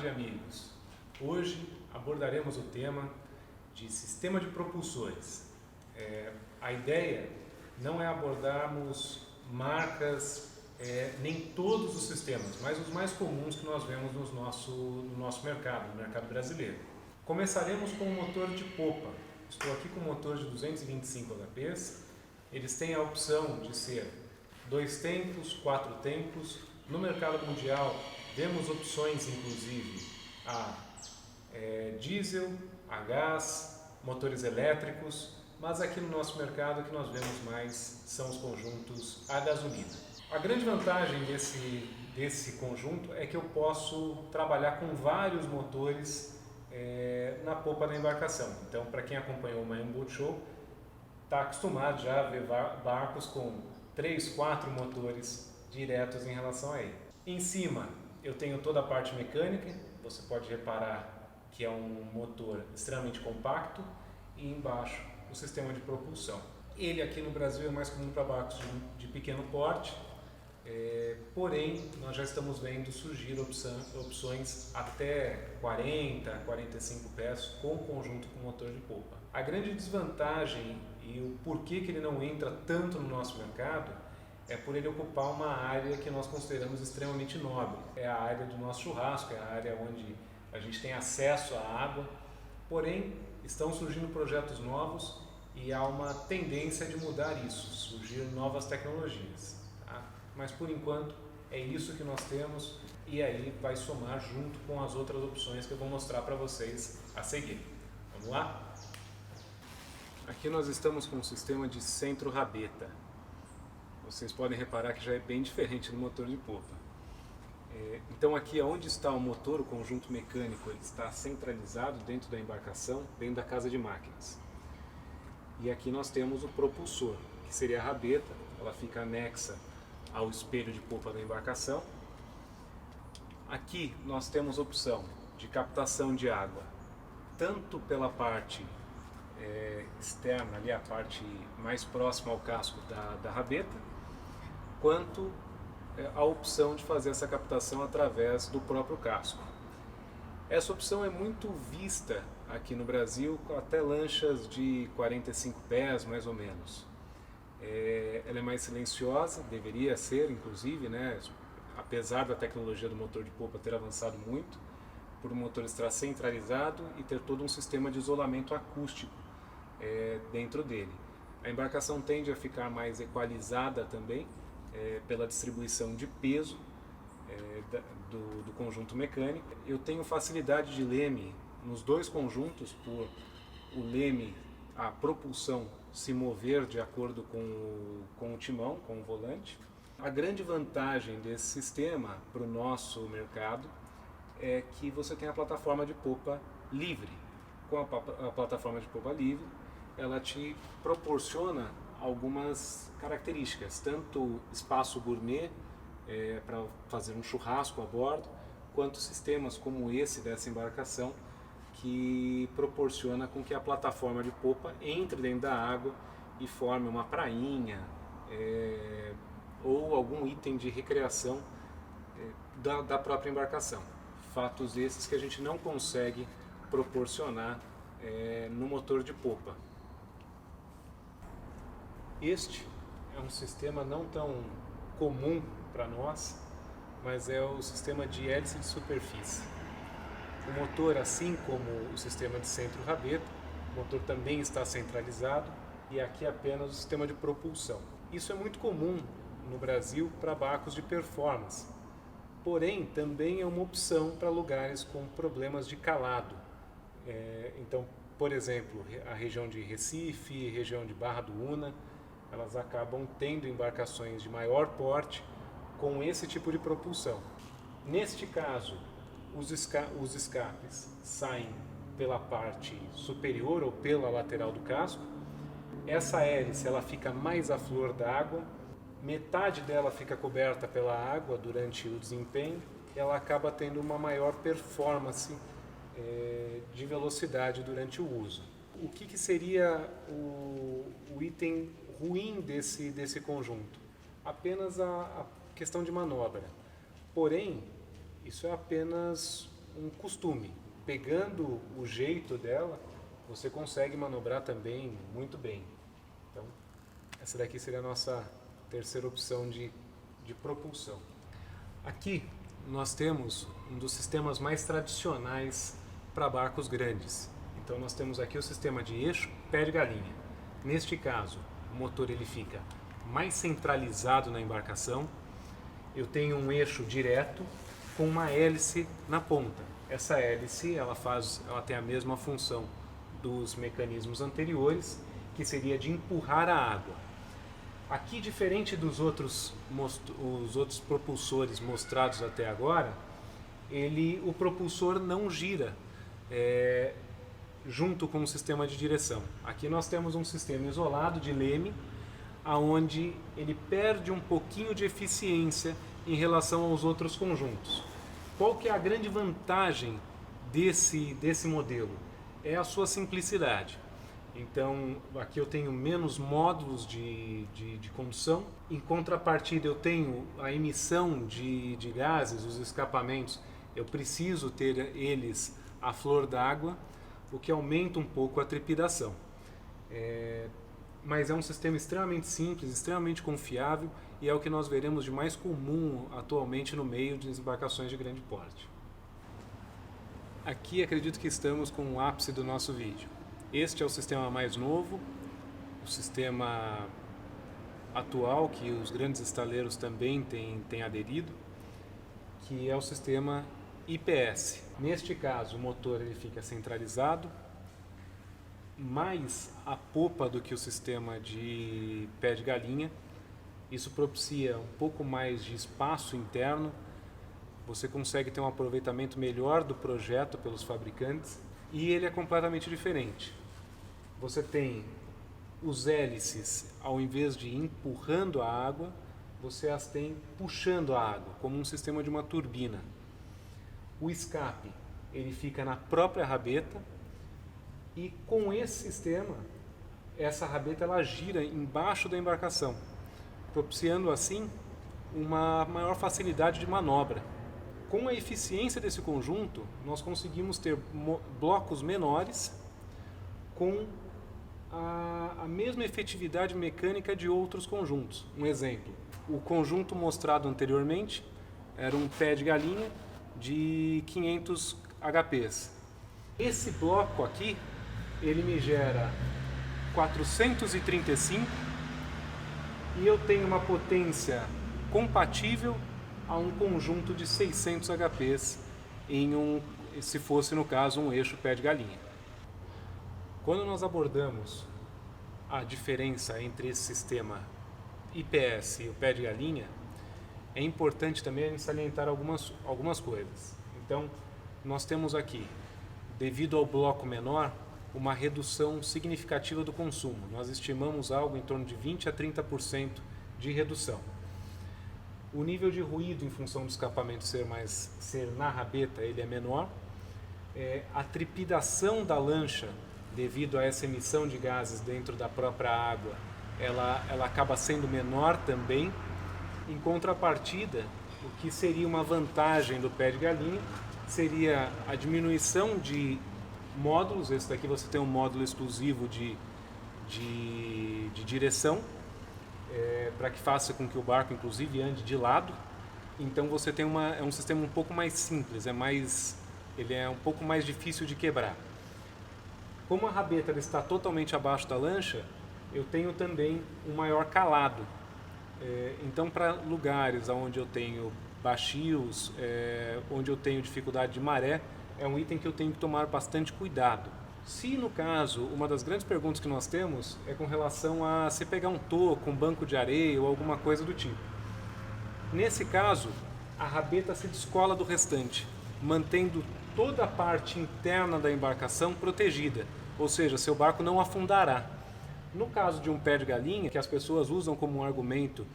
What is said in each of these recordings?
amigos! Hoje abordaremos o tema de sistema de propulsores. A ideia não é abordarmos marcas, nem todos os sistemas, mas os mais comuns que nós vemos no nosso mercado, no mercado brasileiro. Começaremos com o motor de popa. Estou aqui com um motor de 225 HPs. Eles têm a opção de ser 2 tempos, 4 tempos. No mercado mundial, vemos opções inclusive a diesel, a gás, motores elétricos, mas aqui no nosso mercado o que nós vemos mais são os conjuntos a gasolina. A grande vantagem desse conjunto é que eu posso trabalhar com vários motores na popa da embarcação. Então, para quem acompanhou o Miami Boat Show, está acostumado já a ver barcos com 3, 4 motores diretos em relação a ele. Em cima eu tenho toda a parte mecânica, você pode reparar que é um motor extremamente compacto, e embaixo o sistema de propulsão. Ele aqui no Brasil é mais comum para barcos de pequeno porte, porém nós já estamos vendo surgir opções até 40, 45 pés com conjunto com motor de popa. A grande desvantagem e o porquê que ele não entra tanto no nosso mercado é por ele ocupar uma área que nós consideramos extremamente nobre. É a área do nosso churrasco, é a área onde a gente tem acesso à água, porém estão surgindo projetos novos e há uma tendência de mudar isso, surgir novas tecnologias. Tá? Mas por enquanto é isso que nós temos e aí vai somar junto com as outras opções que eu vou mostrar para vocês a seguir. Vamos lá? Aqui nós estamos com um sistema de centro-rabeta. Vocês podem reparar que já é bem diferente do motor de popa. Então aqui onde está o motor, o conjunto mecânico, ele está centralizado dentro da embarcação, dentro da casa de máquinas. E aqui nós temos o propulsor, que seria a rabeta, ela fica anexa ao espelho de popa da embarcação. Aqui nós temos a opção de captação de água, tanto pela parte externa, ali a parte mais próxima ao casco da rabeta, quanto a opção de fazer essa captação através do próprio casco. Essa opção é muito vista aqui no Brasil, até lanchas de 45 pés mais ou menos. Ela é mais silenciosa, deveria ser inclusive, né? Apesar da tecnologia do motor de popa ter avançado muito, por o motor estar centralizado e ter todo um sistema de isolamento acústico dentro dele. A embarcação tende a ficar mais equalizada também, pela distribuição de peso do conjunto mecânico. Eu tenho facilidade de leme nos dois conjuntos, por o leme, a propulsão se mover de acordo com o timão, com o volante. A grande vantagem desse sistema para o nosso mercado é que você tem a plataforma de popa livre. Com a plataforma de popa livre, ela te proporciona algumas características, tanto espaço gourmet para fazer um churrasco a bordo, quanto sistemas como esse dessa embarcação, que proporciona com que a plataforma de popa entre dentro da água e forme uma prainha ou algum item de recreação da própria embarcação. Fatos esses que a gente não consegue proporcionar no motor de popa. Este é um sistema não tão comum para nós, mas é o sistema de hélice de superfície. O motor, assim como o sistema de centro-rabeta, o motor também está centralizado e aqui apenas o sistema de propulsão. Isso é muito comum no Brasil para barcos de performance, porém também é uma opção para lugares com problemas de calado. Então, por exemplo, a região de Recife, região de Barra do Una, elas acabam tendo embarcações de maior porte com esse tipo de propulsão. Neste caso, os escapes saem pela parte superior ou pela lateral do casco. Essa hélice ela fica mais à flor da água, metade dela fica coberta pela água durante o desempenho e ela acaba tendo uma maior performance de velocidade durante o uso. O que seria o item ruim desse conjunto? Apenas a questão de manobra. Porém, isso é apenas um costume. Pegando o jeito dela, você consegue manobrar também muito bem. Então, essa daqui seria a nossa terceira opção de propulsão. Aqui nós temos um dos sistemas mais tradicionais para barcos grandes. Então nós temos aqui o sistema de eixo pé de galinha. Neste caso, o motor ele fica mais centralizado na embarcação. Eu tenho um eixo direto com uma hélice na ponta. Essa hélice ela tem a mesma função dos mecanismos anteriores, que seria de empurrar a água. Aqui, diferente dos outros propulsores mostrados até agora, o propulsor não gira junto com o sistema de direção. Aqui nós temos um sistema isolado de leme, aonde ele perde um pouquinho de eficiência em relação aos outros conjuntos. Qual que é a grande vantagem desse modelo? É a sua simplicidade. Então, aqui eu tenho menos módulos de condução. Em contrapartida, eu tenho a emissão de gases, os escapamentos. Eu preciso ter eles à flor d'água, o que aumenta um pouco a trepidação. Mas é um sistema extremamente simples, extremamente confiável e é o que nós veremos de mais comum atualmente no meio de embarcações de grande porte. Aqui acredito que estamos com o ápice do nosso vídeo. Este é o sistema mais novo, o sistema atual que os grandes estaleiros também têm aderido, que é o sistema IPS. Neste caso, o motor ele fica centralizado, mais a popa do que o sistema de pé de galinha. Isso propicia um pouco mais de espaço interno, você consegue ter um aproveitamento melhor do projeto pelos fabricantes e ele é completamente diferente. Você tem os hélices, ao invés de empurrando a água, você as tem puxando a água, como um sistema de uma turbina. O escape, ele fica na própria rabeta e com esse sistema, essa rabeta ela gira embaixo da embarcação, propiciando assim uma maior facilidade de manobra. Com a eficiência desse conjunto, nós conseguimos ter blocos menores com a mesma efetividade mecânica de outros conjuntos. Um exemplo, o conjunto mostrado anteriormente era um pé de galinha de 500 HPs. Esse bloco aqui, ele me gera 435 e eu tenho uma potência compatível a um conjunto de 600 HPs se fosse no caso um eixo pé de galinha. Quando nós abordamos a diferença entre esse sistema IPS e o pé de galinha, é importante também salientar algumas coisas. Então, nós temos aqui, devido ao bloco menor, uma redução significativa do consumo. Nós estimamos algo em torno de 20 a 30% de redução. O nível de ruído em função do escapamento ser na rabeta ele é menor. A trepidação da lancha, devido a essa emissão de gases dentro da própria água, ela acaba sendo menor também. Em contrapartida, o que seria uma vantagem do pé de galinha seria a diminuição de módulos. Esse daqui você tem um módulo exclusivo de direção, para que faça com que o barco inclusive ande de lado. Então você tem um sistema um pouco mais simples, ele é um pouco mais difícil de quebrar. Como a rabeta está totalmente abaixo da lancha, eu tenho também um maior calado. Então, para lugares onde eu tenho baixios, onde eu tenho dificuldade de maré, é um item que eu tenho que tomar bastante cuidado. Se, no caso, uma das grandes perguntas que nós temos é com relação a se pegar um toco, um banco de areia ou alguma coisa do tipo. Nesse caso, a rabeta se descola do restante, mantendo toda a parte interna da embarcação protegida, ou seja, seu barco não afundará. No caso de um pé de galinha, que as pessoas usam como um argumento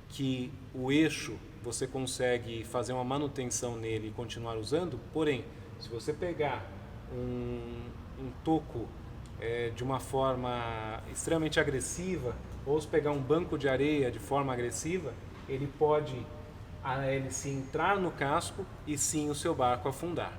que o eixo você consegue fazer uma manutenção nele e continuar usando, porém, se você pegar um toco de uma forma extremamente agressiva, ou se pegar um banco de areia de forma agressiva, ele pode entrar no casco e sim o seu barco afundar.